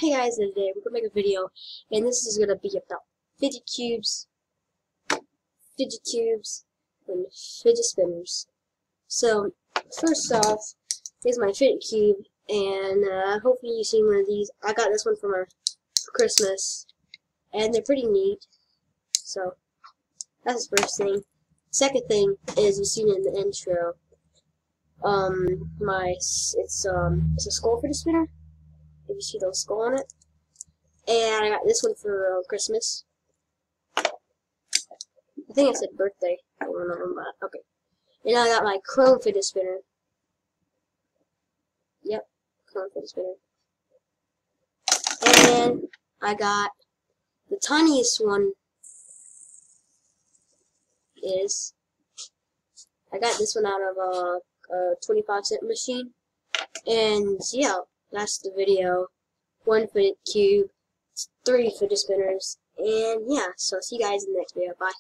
Hey guys, today we're gonna make a video, and this is gonna be about fidget cubes, and fidget spinners. So first off, here's my fidget cube, and hopefully you've seen one of these. I got this one for Christmas, and they're pretty neat. So that's the first thing. Second thing is you've seen it in the intro. It's a skull fidget spinner. If you see the skull on it. And I got this one for Christmas. I think I said birthday. I don't know, but okay. And I got my chrome fidget spinner. Yep, chrome fidget spinner. And I got the tiniest one is I got this one out of a 25-cent machine. And yeah, that's the video. 1 fidget cube, 3 fidget spinners, and yeah, so see you guys in the next video. Bye.